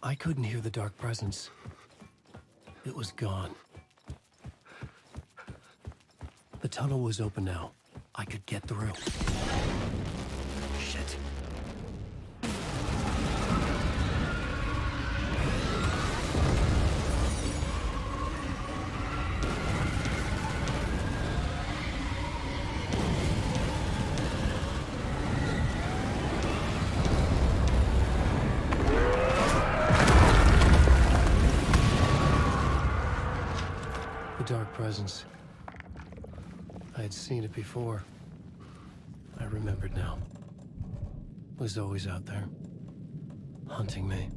I couldn't hear the dark presence. It was gone. The tunnel was open now. I could get through. Shit. The dark presence. I had seen it before. I remembered now. It was always out there, hunting me.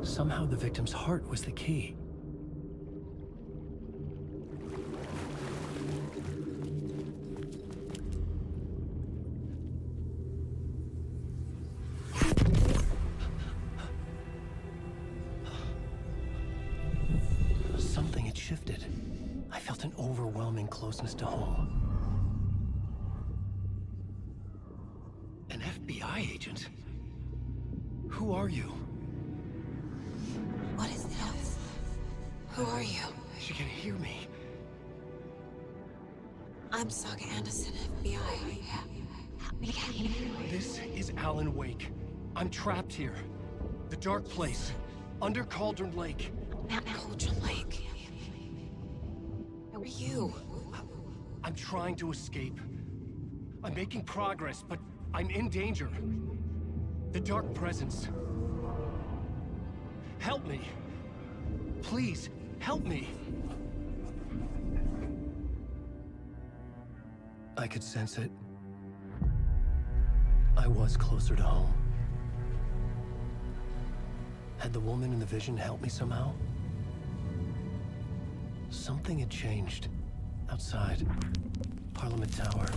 Somehow the victim's heart was the key. Something had shifted. I felt an overwhelming closeness to home. An FBI agent? Who are you? What is this? Who are you? She can hear me. I'm Saga Anderson, FBI. Help me get you. This is Alan Wake. I'm trapped here. The dark place. Under Cauldron Lake. At Cauldron Lake. Who are you? I'm trying to escape. I'm making progress, but I'm in danger. The dark presence. Help me. Please, help me. I could sense it. I was closer to home. Had the woman in the vision helped me somehow? Something had changed. Outside. Parliament Tower.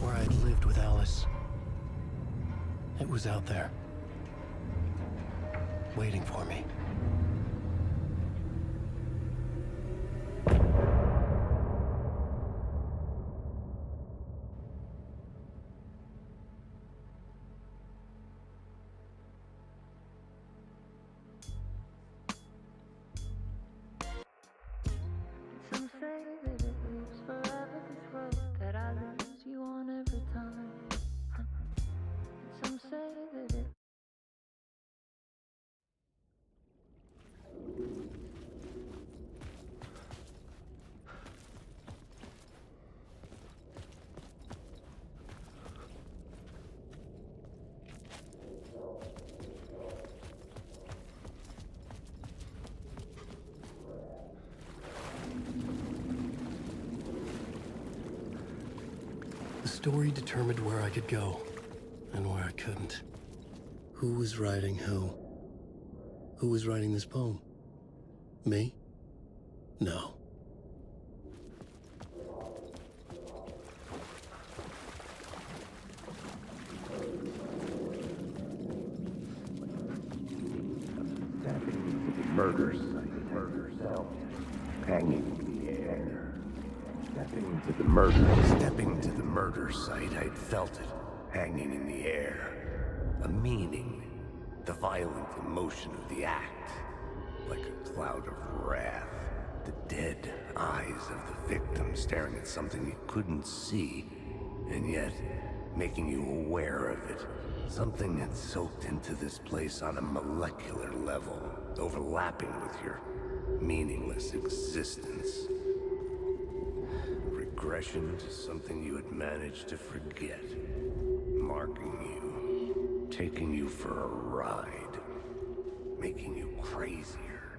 Where I'd lived with Alice. It was out there. Waiting for me. Some say that it lives forever, this road that I lose you on every time. And some say that it The story determined where I could go, and where I couldn't. Who was writing who? Who was writing this poem? Me? No. Murder site, murder cell, hanging in the air. Stepping to the murder site, I'd felt it, hanging in the air. A meaning, the violent emotion of the act, like a cloud of wrath. The dead eyes of the victim staring at something you couldn't see, and yet making you aware of it. Something had soaked into this place on a molecular level, overlapping with your meaningless existence. Regression to something you had managed to forget. Marking you, taking you for a ride, making you crazier.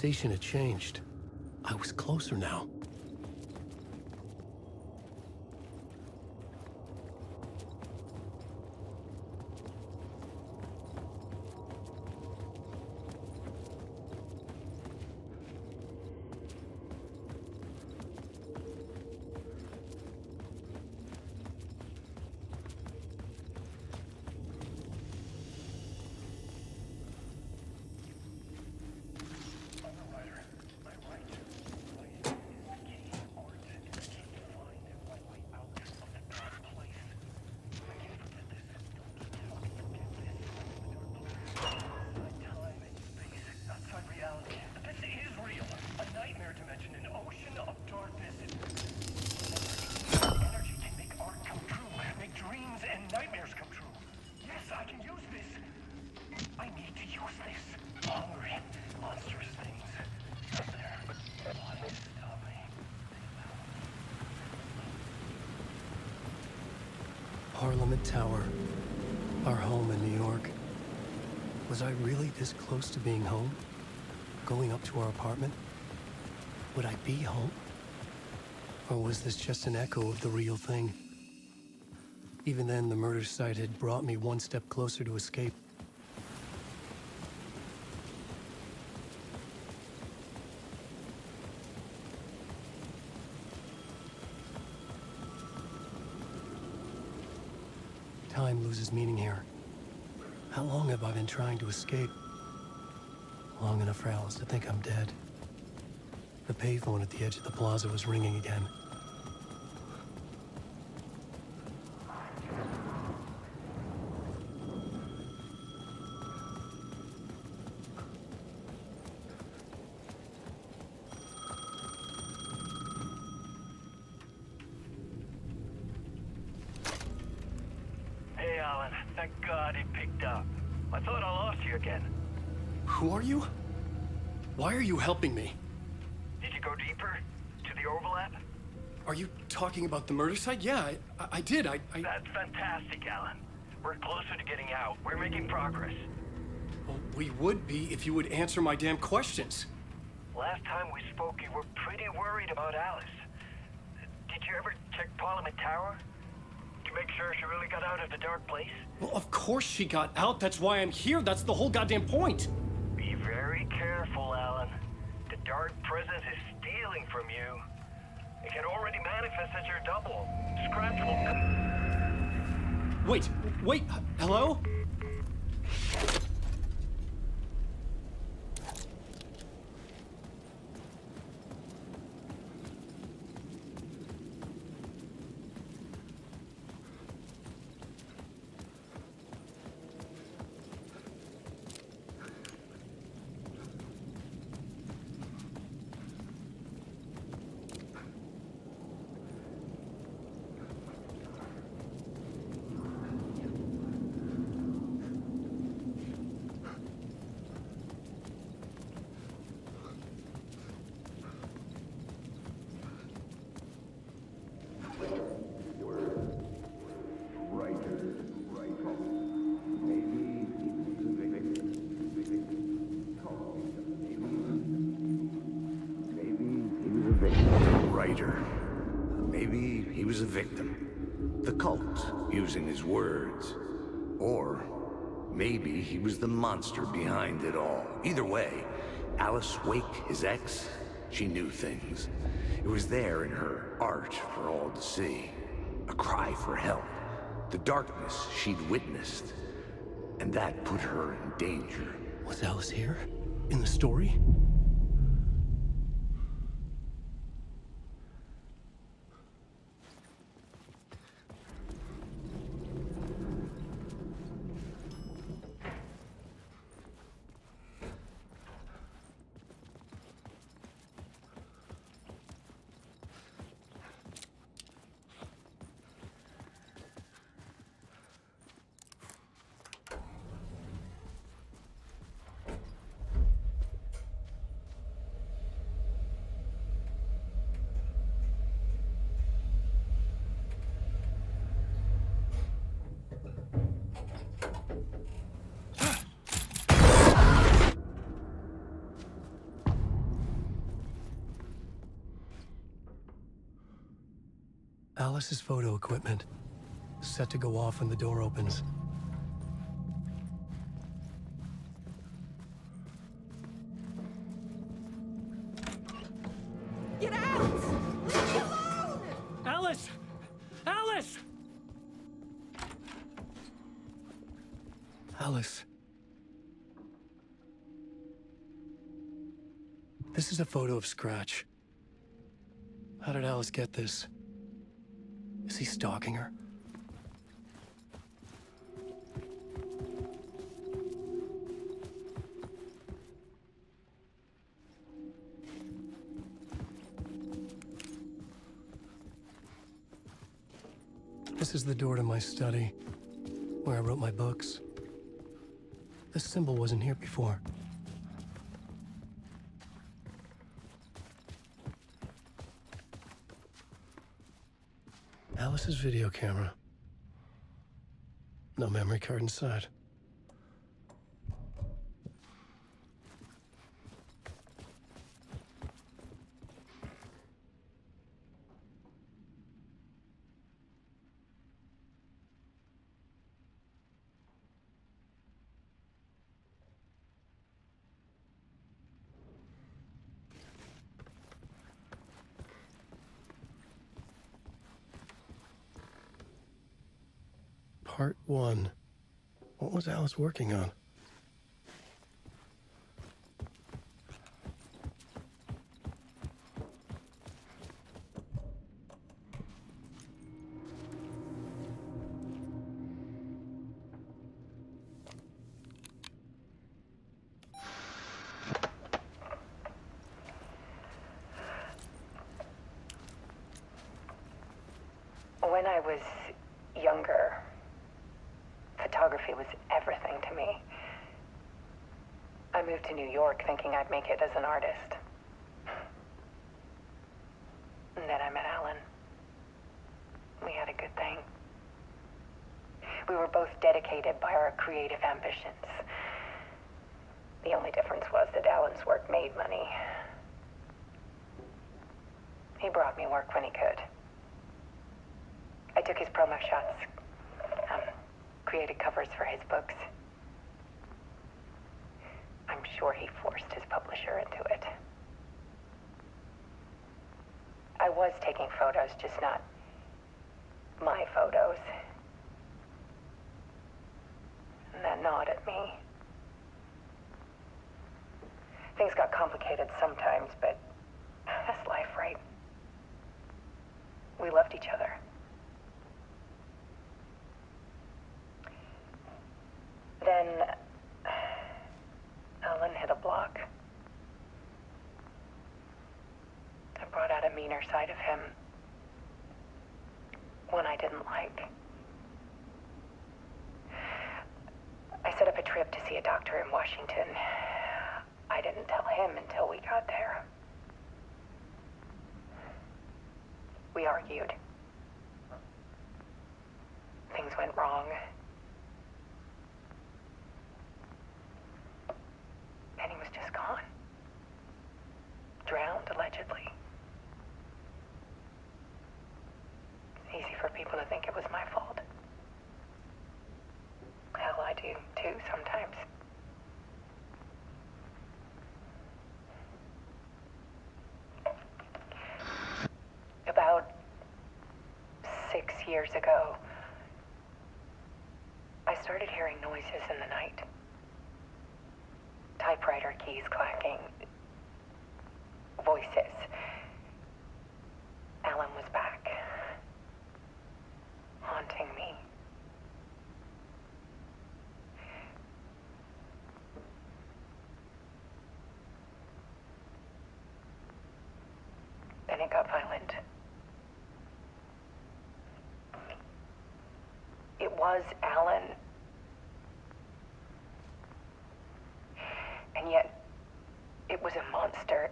station had changed. I was closer now. Parliament Tower, our home in New York. Was I really this close to being home? Going up to our apartment? Would I be home? Or was this just an echo of the real thing? Even then, the murder site had brought me one step closer to escape. Time loses meaning here. How long have I been trying to escape? Long enough for Alice to think I'm dead. The payphone at the edge of the plaza was ringing again. Hey, Alan. Thank God it picked up. I thought I lost you again. Who are you? Why are you helping me? Did you go deeper? To the overlap? Are you talking about the murder site? Yeah, I did. That's fantastic, Alan. We're closer to getting out. We're making progress. Well, we would be if you would answer my damn questions. Last time we spoke, you were pretty worried about Alice. Did you ever check Parliament Tower? To make sure she really got out of the dark place? Well, of course she got out. That's why I'm here. That's the whole goddamn point. Be very careful, Alan. The dark presence is stealing from you. It can already manifest as your double. Scratch will... Wait, hello? Maybe he was a victim. The cult, using his words. Or maybe he was the monster behind it all. Either way, Alice Wake, his ex, she knew things. It was there in her art for all to see. A cry for help. The darkness she'd witnessed. And that put her in danger. Was Alice here? In the story? Alice's photo equipment, set to go off when the door opens. Get out! Leave me alone! Alice! Alice! Alice. This is a photo of Scratch. How did Alice get this? Is he stalking her? This is the door to my study, where I wrote my books. This symbol wasn't here before. Alice's video camera. No memory card inside. Part 1. What was Alice working on? When I was younger, photography was everything to me. I moved to New York thinking I'd make it as an artist. And then I met Alan. We had a good thing. We were both dedicated by our creative ambitions. The only difference was that Alan's work made money. He brought me work when he could. I took his promo shots, created covers for his books. I'm sure he forced his publisher into it. I was taking photos, just not my photos. And that gnawed at me. Things got complicated sometimes, but that's life, right? We loved each other. Then Alan hit a block. I brought out a meaner side of him. One I didn't like. I set up a trip to see a doctor in Washington. I didn't tell him until we got there. We argued. Things went wrong. And he was just gone. Drowned, allegedly. It's easy for people to think it was my fault. Hell, I do too sometimes. About 6 years ago, I started hearing noises in the night. Typewriter keys clacking. Voices. Alan was back. Haunting me. Then it got violent. It was Alan. And yet, it was a monster.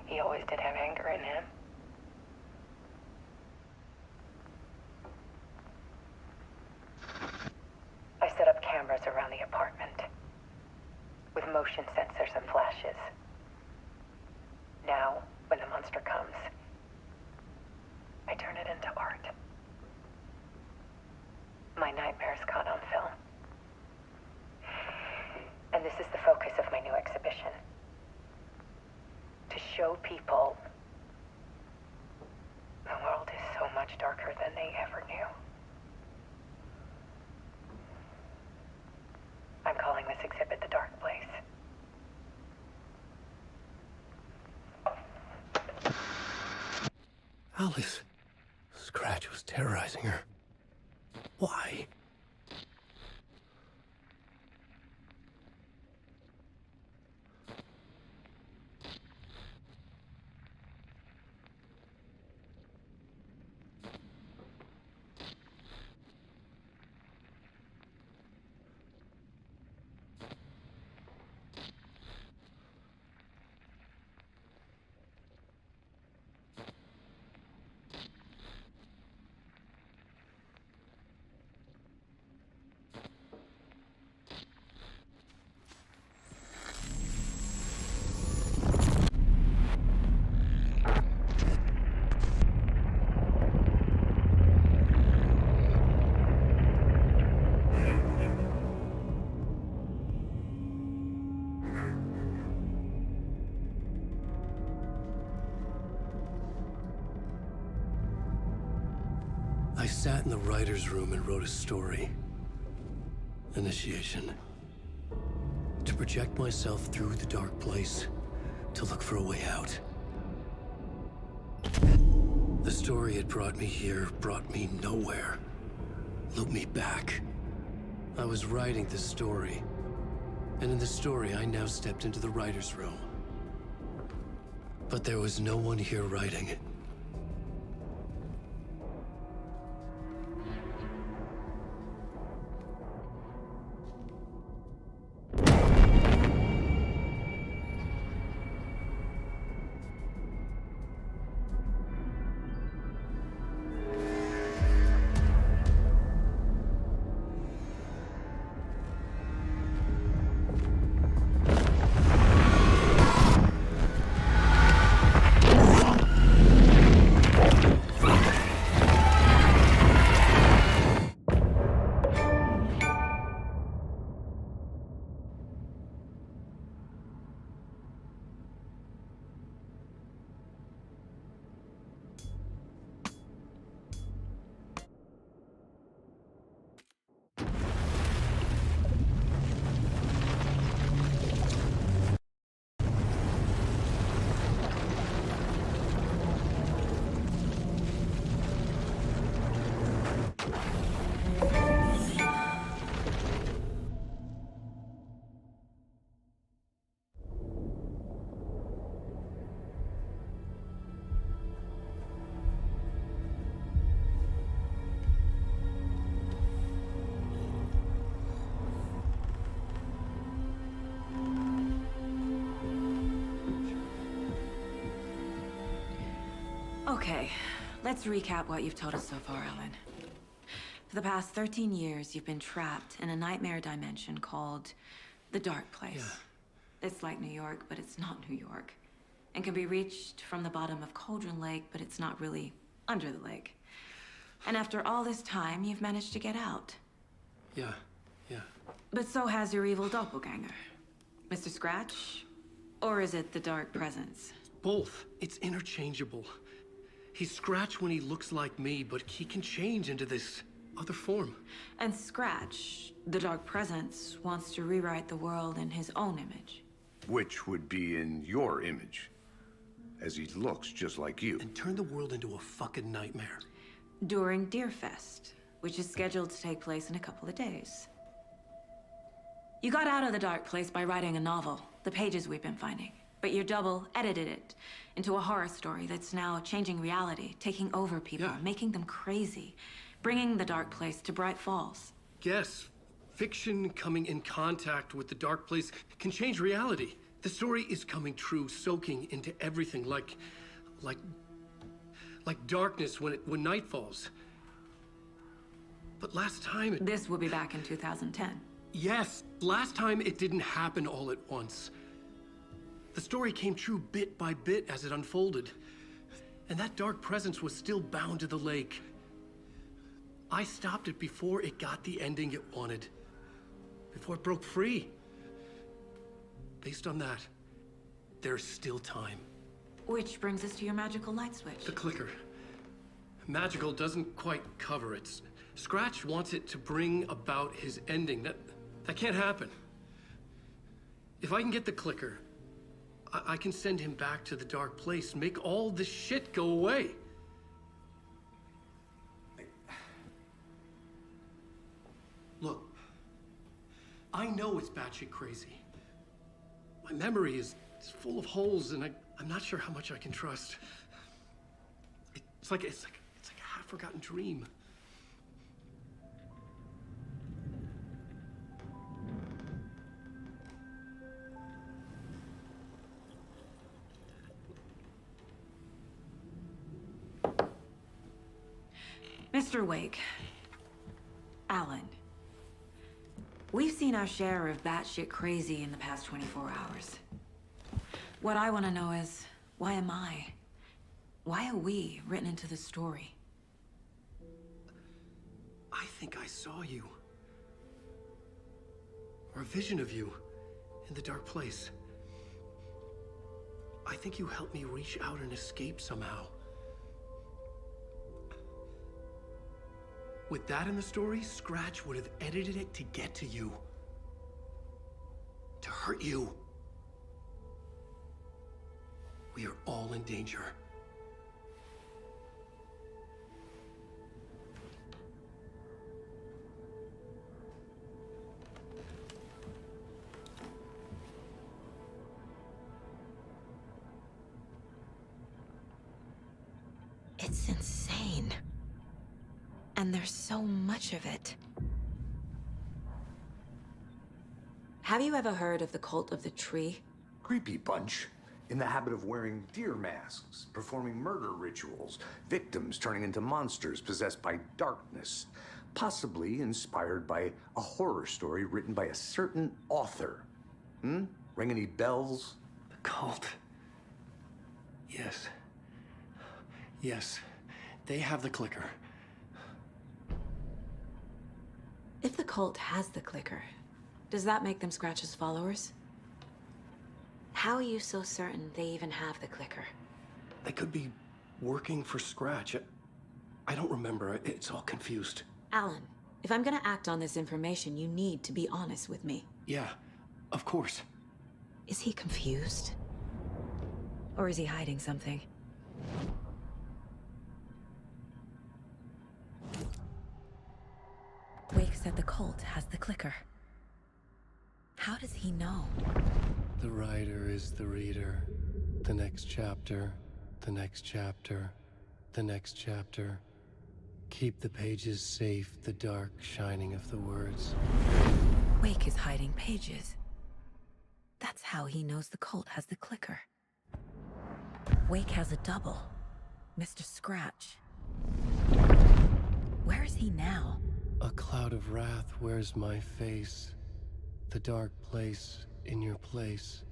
He always did have anger in him. I set up cameras around the apartment with motion sensors and flashes. Now, when the monster comes, I turn it into art. My nightmares caught on film. And this is the focus of my new exhibition. To show people the world is so much darker than they ever knew. I'm calling this exhibit The Dark Place. Alice. Scratch was terrorizing her. Why? I sat in the writer's room and wrote a story. Initiation. To project myself through the dark place, to look for a way out. The story had brought me here, brought me nowhere. Looped me back. I was writing the story. And in the story, I now stepped into the writer's room. But there was no one here writing. Okay, let's recap what you've told us so far, Alan. For the past 13 years, you've been trapped in a nightmare dimension called the Dark Place. Yeah. It's like New York, but it's not New York. And can be reached from the bottom of Cauldron Lake, but it's not really under the lake. And after all this time, you've managed to get out. Yeah. But so has your evil doppelganger. Mr. Scratch? Or is it the Dark Presence? Both. It's interchangeable. He's Scratch when he looks like me, but he can change into this other form. And Scratch, the Dark Presence, wants to rewrite the world in his own image. Which would be in your image, as he looks just like you. And turn the world into a fucking nightmare. During Deerfest, which is scheduled to take place in a couple of days. You got out of the Dark Place by writing a novel, the pages we've been finding. But your double edited it into a horror story that's now changing reality, taking over people, Yeah. making them crazy, bringing the Dark Place to Bright Falls. Yes, fiction coming in contact with the dark place can change reality. The story is coming true, soaking into everything like darkness when night falls. But last time This will be back in 2010. yes, last time it didn't happen all at once. The story came true bit by bit as it unfolded. And that dark presence was still bound to the lake. I stopped it before it got the ending it wanted. Before it broke free. Based on that, there's still time. Which brings us to your magical light switch. The clicker. Magical doesn't quite cover it. Scratch wants it to bring about his ending. That can't happen. If I can get the clicker, I can send him back to the dark place, make all this shit go away. Look, I know it's batshit crazy. My memory is full of holes, and I'm not sure how much I can trust. It's like a half-forgotten dream. Mr. Wake. Alan. We've seen our share of batshit crazy in the past 24 hours. What I want to know is, why am I? Why are we written into the story? I think I saw you. Or a vision of you in the dark place. I think you helped me reach out and escape somehow. With that in the story, Scratch would have edited it to get to you. To hurt you. We are all in danger. It's insane. And there's so much of it. Have you ever heard of the cult of the tree? Creepy bunch. In the habit of wearing deer masks, performing murder rituals, victims turning into monsters possessed by darkness, possibly inspired by a horror story written by a certain author. Ring any bells? The cult. Yes. Yes. They have the clicker. If the cult has the clicker, does that make them Scratch's followers? How are you so certain they even have the clicker? They could be working for Scratch. I don't remember. It's all confused. Alan, if I'm gonna act on this information, you need to be honest with me. Yeah, of course. Is he confused? Or is he hiding something? Wake said the cult has the clicker. How does he know? The writer is the reader. The next chapter, the next chapter, the next chapter. Keep the pages safe, the dark shining of the words. Wake is hiding pages. That's how he knows the cult has the clicker. Wake has a double. Mr. Scratch. Where is he now? A cloud of wrath wears my face. The dark place in your place.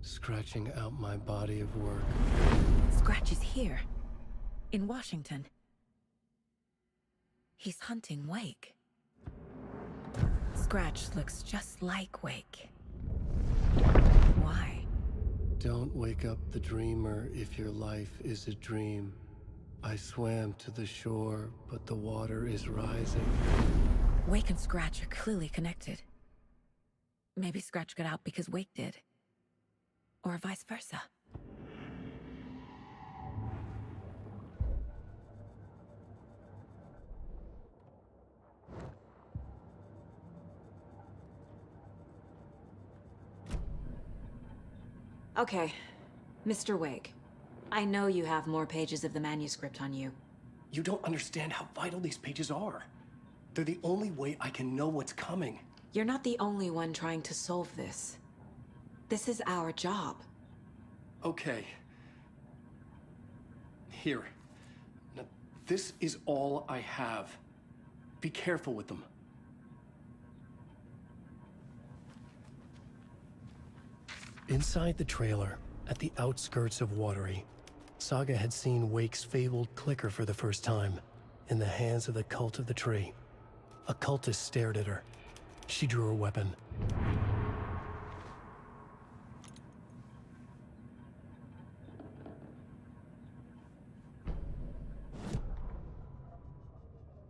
Scratching out my body of work. Scratch is here. In Washington. He's hunting Wake. Scratch looks just like Wake. Why? Don't wake up the dreamer if your life is a dream. I swam to the shore, but the water is rising. Wake and Scratch are clearly connected. Maybe Scratch got out because Wake did. Or vice versa. Okay, Mr. Wake. I know you have more pages of the manuscript on you. You don't understand how vital these pages are. They're the only way I can know what's coming. You're not the only one trying to solve this. This is our job. Okay. Here. Now, this is all I have. Be careful with them. Inside the trailer, at the outskirts of Watery, Saga had seen Wake's fabled clicker for the first time, in the hands of the Cult of the Tree. A cultist stared at her. She drew her weapon.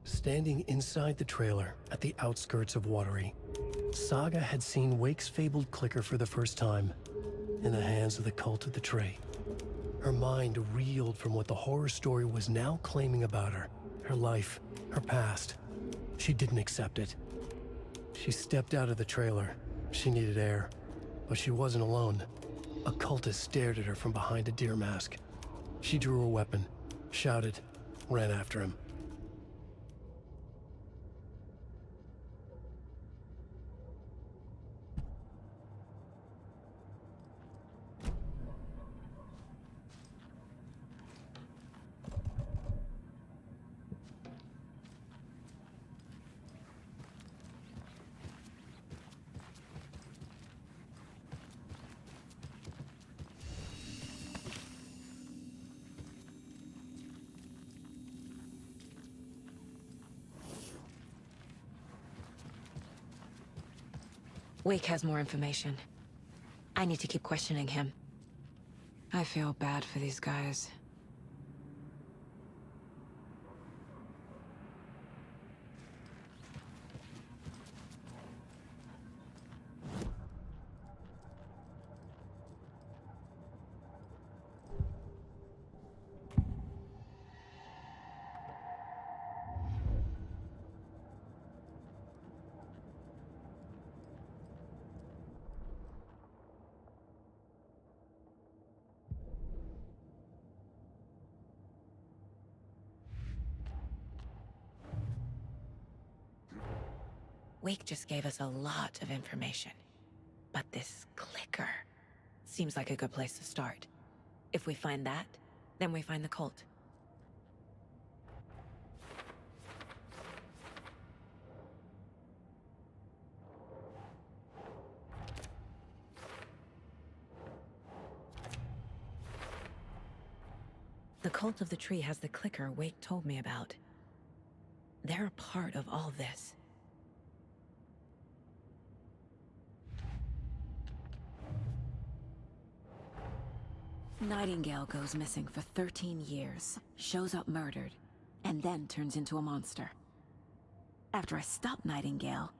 Standing inside the trailer at the outskirts of Watery, Saga had seen Wake's fabled clicker for the first time, in the hands of the Cult of the Tree. Her mind reeled from what the horror story was now claiming about her, her life, her past. She didn't accept it. She stepped out of the trailer. She needed air, but she wasn't alone. A cultist stared at her from behind a deer mask. She drew her weapon, shouted, ran after him. Wake has more information. I need to keep questioning him. I feel bad for these guys. Wake just gave us a lot of information. But this clicker seems like a good place to start. If we find that, then we find the cult. The Cult of the Tree has the clicker Wake told me about. They're a part of all this. Nightingale goes missing for 13 years, shows up murdered, and then turns into a monster. After I stop Nightingale,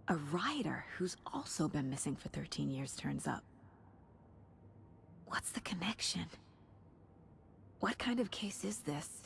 a rider who's also been missing for 13 years turns up. What's the connection? What kind of case is this?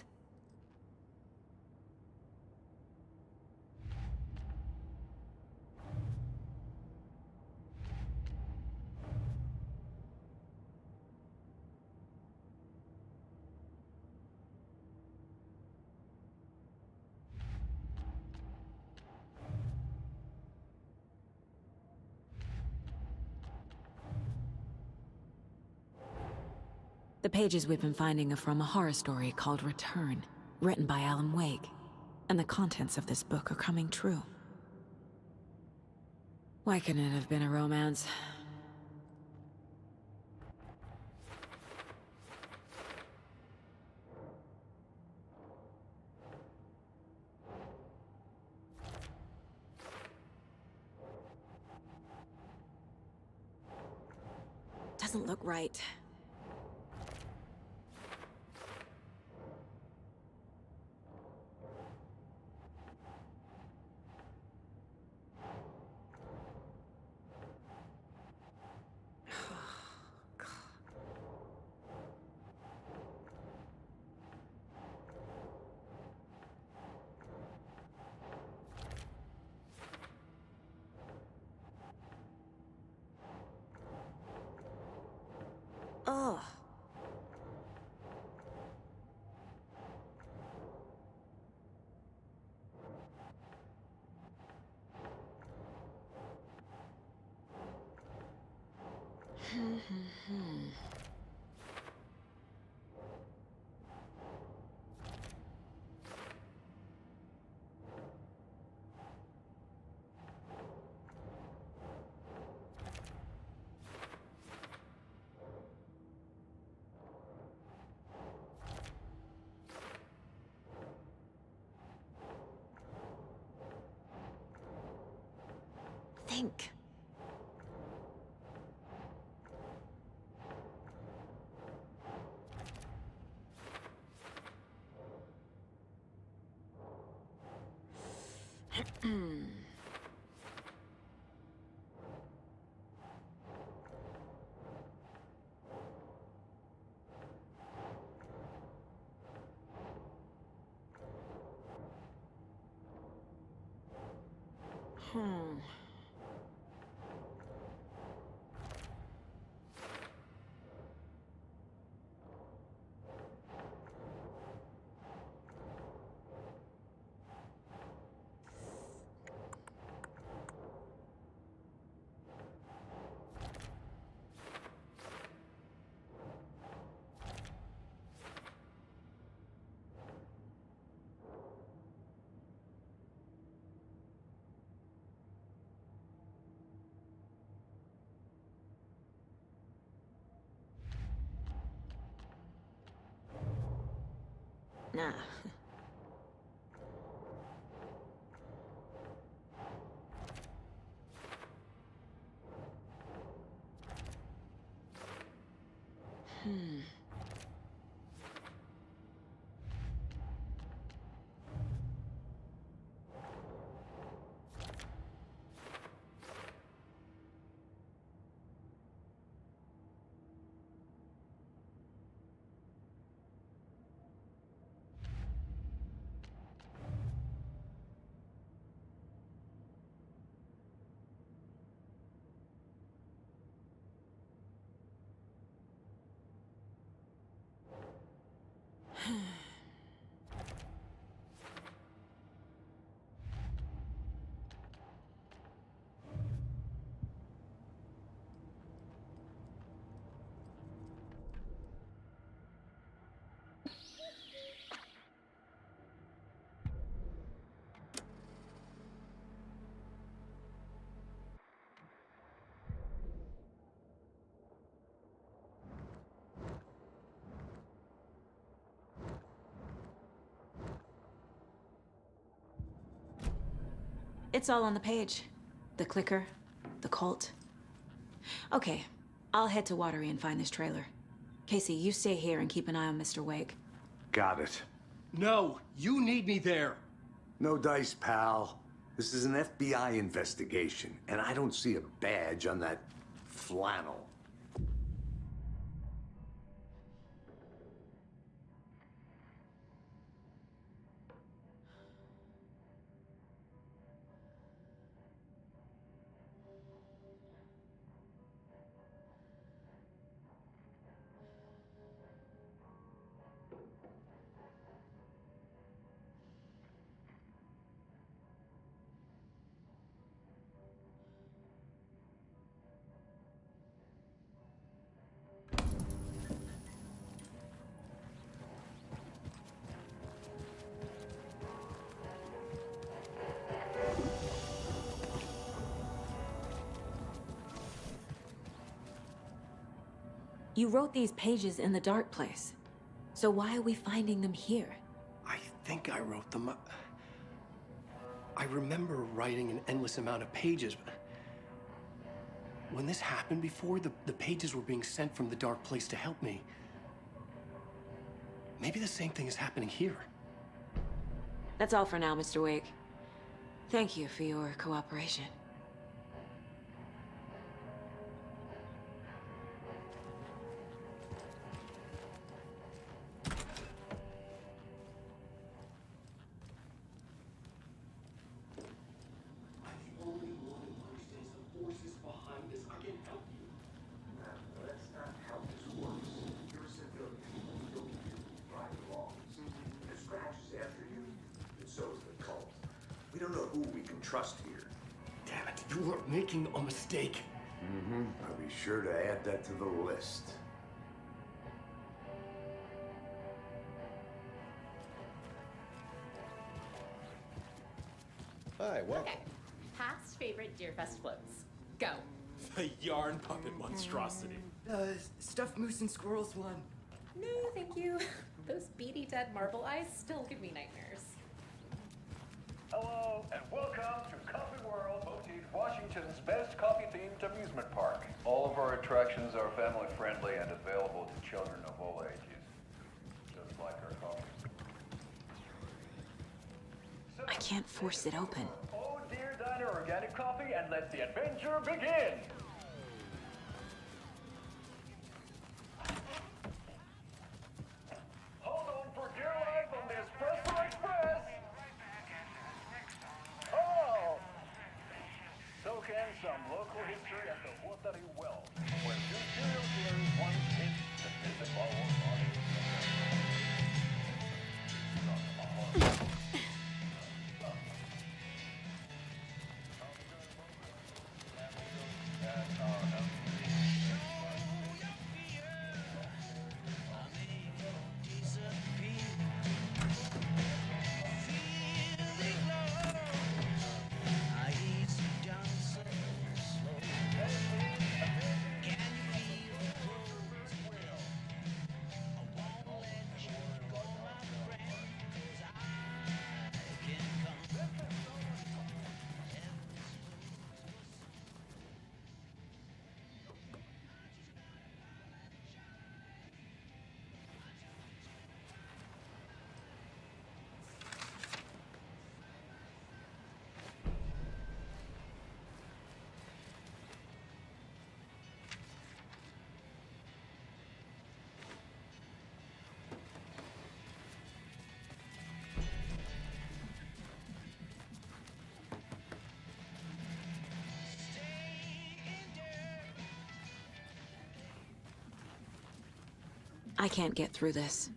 The pages we've been finding are from a horror story called Return, written by Alan Wake. And the contents of this book are coming true. Why couldn't it have been a romance? Doesn't look right. Oh. think. Nah. It's all on the page. The clicker, the cult. Okay, I'll head to Watery and find this trailer. Casey, you stay here and keep an eye on Mr. Wake. Got it. No, you need me there. No dice, pal. This is an FBI investigation, and I don't see a badge on that flannel. You wrote these pages in the dark place. So why are we finding them here? I think I wrote them. I remember writing an endless amount of pages, but when this happened before, the pages were being sent from the dark place to help me. Maybe the same thing is happening here. That's all for now, Mr. Wake. Thank you for your cooperation. We don't know who we can trust here. Damn it, you are making a mistake. I'll be sure to add that to the list. Hi, welcome. Okay. Past favorite Deerfest floats. Go. The yarn puppet monstrosity. Stuffed moose and squirrels one. No, thank you. Those beady dead marble eyes still give me nightmares. Hello, and welcome to Coffee World, voted Washington's best coffee-themed amusement park. All of our attractions are family-friendly and available to children of all ages, just like our coffee. I can't force it open. Oh, dear Diner Organic Coffee, and let the adventure begin! Hold on for dear life on the Espresso Express! Oh! So can some local history at the Watery Well, where two serial killers once hit the physical body. I can't get through this.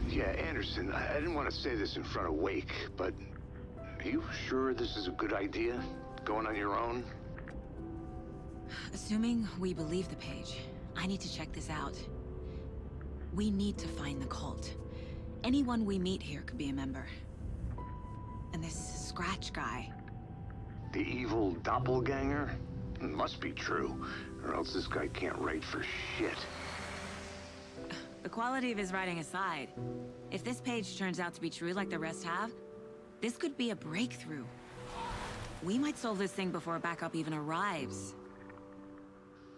Yeah, Anderson, I didn't want to say this in front of Wake, but are you sure this is a good idea? Going on your own? Assuming we believe the page, I need to check this out. We need to find the cult. Anyone we meet here could be a member. And this Scratch guy. The evil doppelganger? Must be true, or else this guy can't write for shit. The quality of his writing aside, if this page turns out to be true like the rest have, this could be a breakthrough. We might solve this thing before a backup even arrives.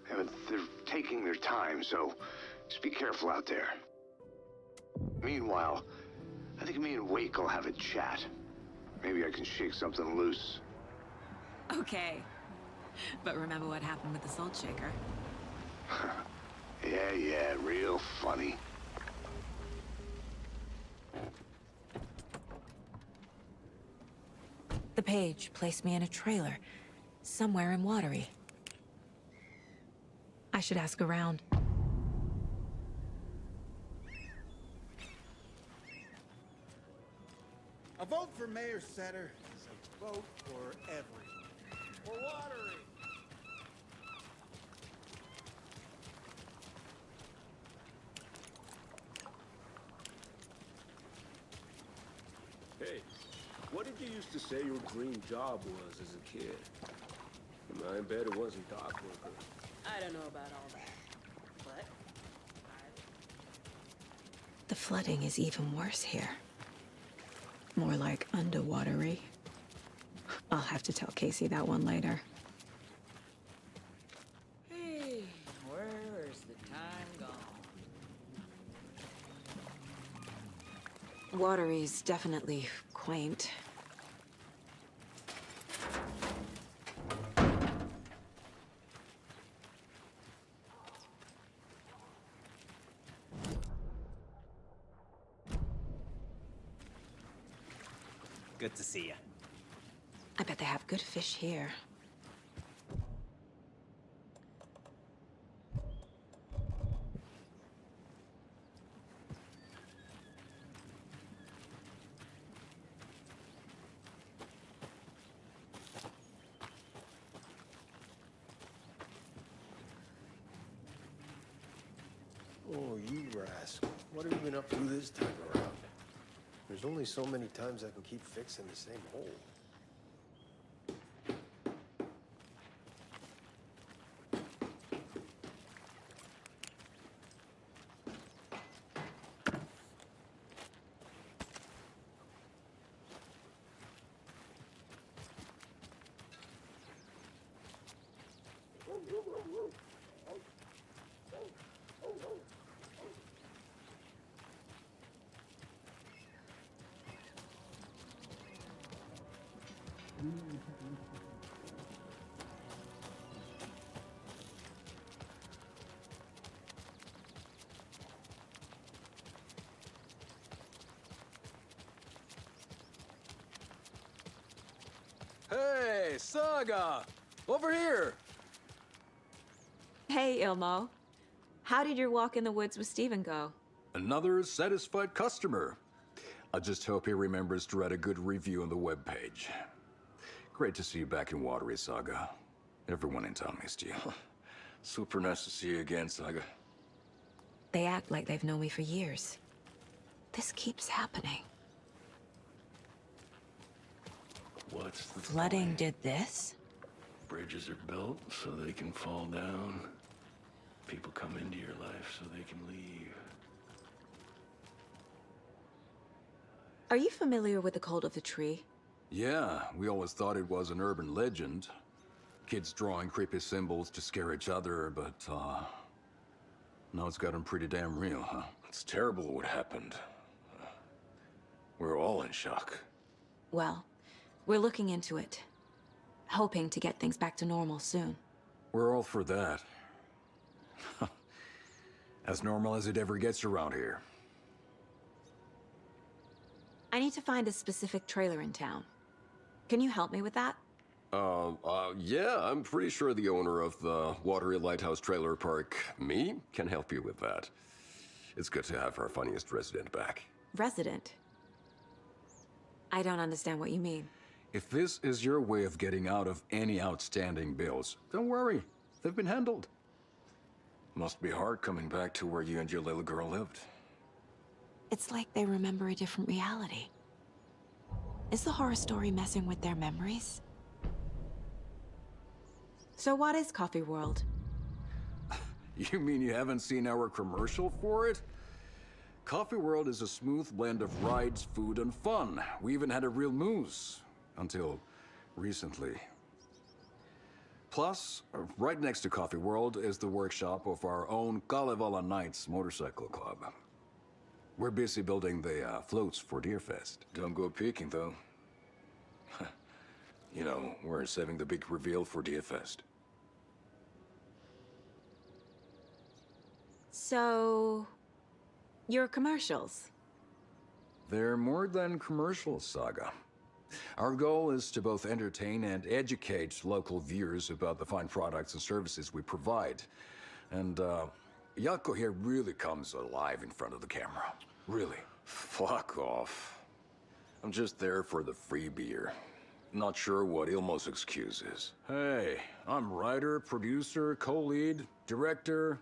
Yeah, but they're taking their time, so just be careful out there. Meanwhile, I think me and Wake will have a chat. Maybe I can shake something loose. Okay. But remember what happened with the salt shaker? Yeah, real funny. The page placed me in a trailer, somewhere in Watery. I should ask around. A vote for Mayor Setter is a vote for everyone. For Watery! Hey, what did you used to say your dream job was as a kid? I bet it wasn't dock worker. I don't know about all that, but The flooding is even worse here. More like underwatery. I'll have to tell Casey that one later. hey, where's the time gone? Watery's definitely quaint. Good to see you. I bet they have good fish here. Oh, you rascal. What have you been up to this time around? There's only so many times I can keep fixing the same hole. Hey, Saga! Over here! Hey, Ilmo. How did your walk in the woods with Steven go? Another satisfied customer. I just hope he remembers to write a good review on the webpage. Great to see you back in Watery, Saga. Everyone in town missed you. Super nice to see you again, Saga. They act like they've known me for years. This keeps happening. What's the Flooding point? did this? Bridges are built so they can fall down. People come into your life so they can leave. Are you familiar with the cult of the tree? Yeah, we always thought it was an urban legend. Kids drawing creepy symbols to scare each other, but, now it's gotten pretty damn real, huh? It's terrible what happened. We're all in shock. Well, we're looking into it. Hoping to get things back to normal soon. We're all for that. As normal as it ever gets around here. I need to find a specific trailer in town. Can you help me with that? Yeah, I'm pretty sure the owner of the Watery Lighthouse Trailer Park, me, can help you with that. It's good to have our funniest resident back. Resident? I don't understand what you mean. If this is your way of getting out of any outstanding bills, don't worry. They've been handled. Must be hard coming back to where you and your little girl lived. It's like they remember a different reality. Is the horror story messing with their memories? So what is Coffee World? You mean you haven't seen our commercial for it? Coffee World is a smooth blend of rides, food, and fun. We even had a real moose. Until recently. Plus, right next to Coffee World is the workshop of our own Kalevala Knights Motorcycle Club. We're busy building the floats for Deerfest. Don't go peeking, though. You know, we're saving the big reveal for Deerfest. So... your commercials? They're more than commercials, Saga. Our goal is to both entertain and educate local viewers about the fine products and services we provide. And, Yako here really comes alive in front of the camera. Really. Fuck off. I'm just there for the free beer. Not sure what Ilmo's excuse is. Hey, I'm writer, producer, co-lead, director.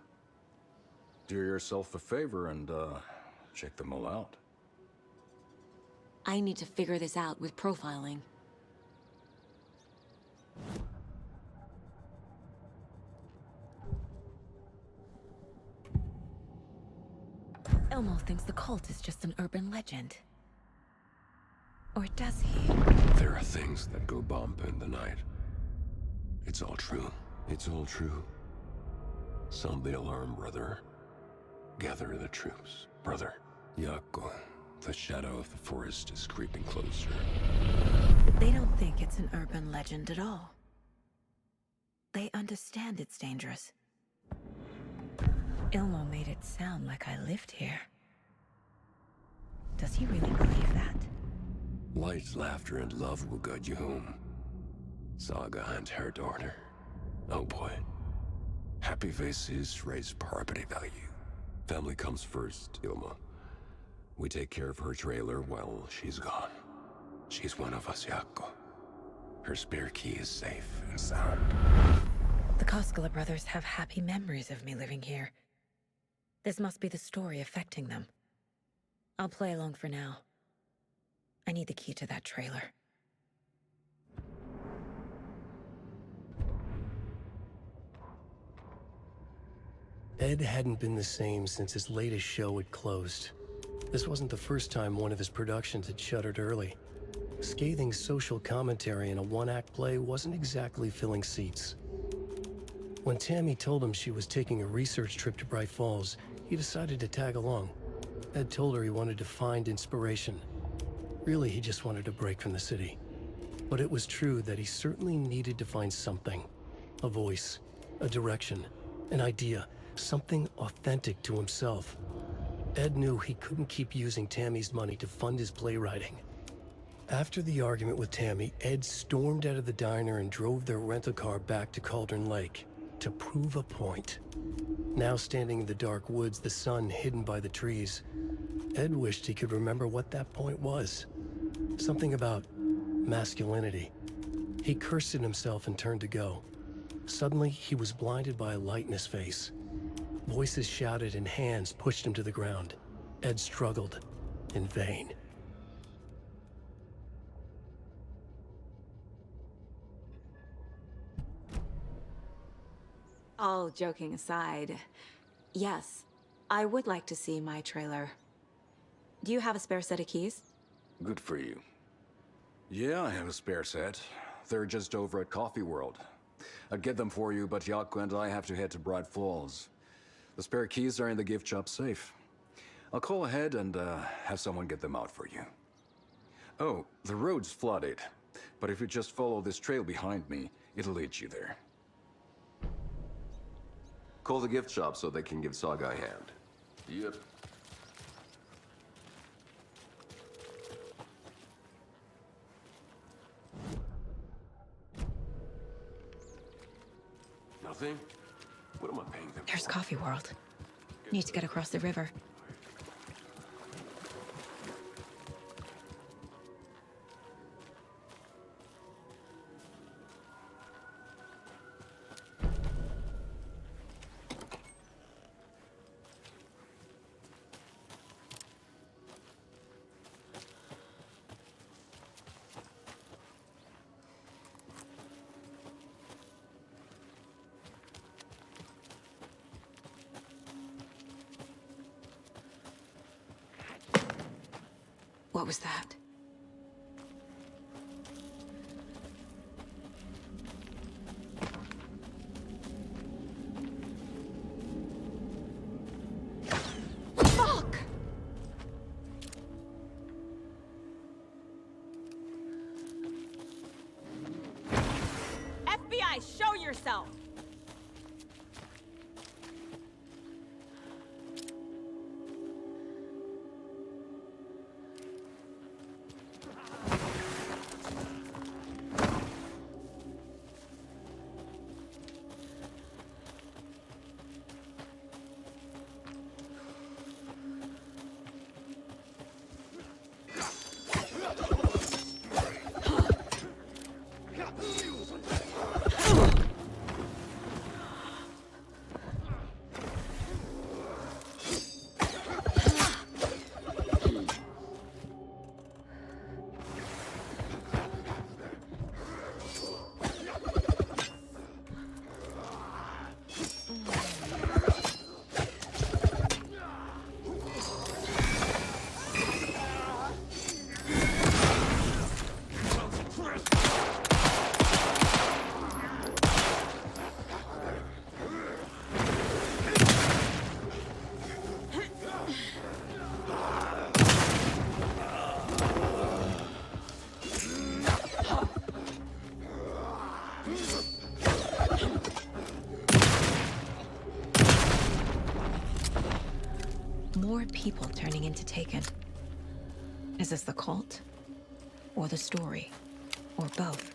Do yourself a favor and, check them all out. I need to figure this out with profiling. Elmo thinks the cult is just an urban legend. Or does he? There are things that go bump in the night. It's all true. It's all true. Sound the alarm, brother. Gather the troops, brother. Yako, the shadow of the forest is creeping closer. They don't think it's an urban legend at all. They understand it's dangerous. Ilmo made it sound like I lived here. Does he really believe that? Light, laughter, and love will guide you home. Saga and her daughter. Oh boy. Happy faces raise property value. Family comes first, Ilma. We take care of her trailer while she's gone. She's one of us, Jaakko. Her spare key is safe and sound. The Koskela brothers have happy memories of me living here. This must be the story affecting them. I'll play along for now. I need the key to that trailer. Ed hadn't been the same since his latest show had closed. This wasn't the first time one of his productions had shuttered early. Scathing social commentary in a one-act play wasn't exactly filling seats. When Tammy told him she was taking a research trip to Bright Falls, he decided to tag along. Ed told her he wanted to find inspiration. Really, he just wanted a break from the city. But it was true that he certainly needed to find something. A voice, a direction, an idea, something authentic to himself. Ed knew he couldn't keep using Tammy's money to fund his playwriting. After the argument with Tammy, Ed stormed out of the diner and drove their rental car back to Cauldron Lake to prove a point. Now standing in the dark woods, the sun hidden by the trees, Ed wished he could remember what that point was. Something about masculinity. He cursed at himself and turned to go. Suddenly, he was blinded by a light in his face. Voices shouted and hands pushed him to the ground. Ed struggled, in vain. All joking aside, yes, I would like to see my trailer. Do you have a spare set of keys? Good for you. Yeah, I have a spare set. They're just over at Coffee World. I'd get them for you, but Jaakko and I have to head to Bright Falls. The spare keys are in the gift shop safe. I'll call ahead and have someone get them out for you. Oh, the road's flooded, but if you just follow this trail behind me, it'll lead you there. Call the gift shop so they can give Saga a hand. Yep. Nothing? What am I paying them There's for? Coffee World. Need to get across the river. What was that? Fuck! FBI, show yourself! More people turning into Taken. Is this the cult? or the story, or both.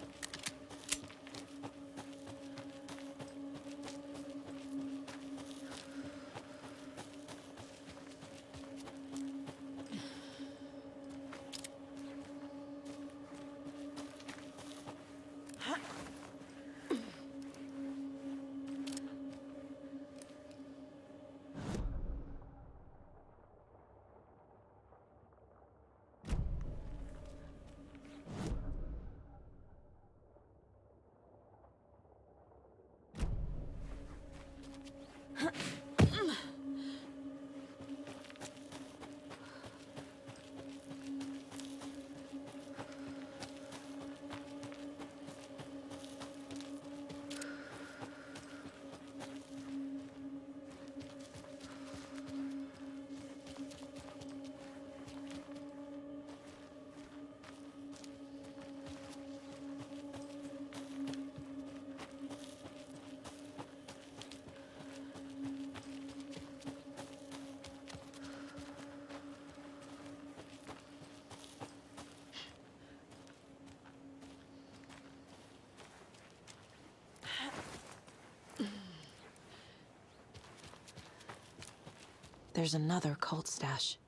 There's another cult stash.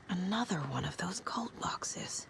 Another one of those cult boxes.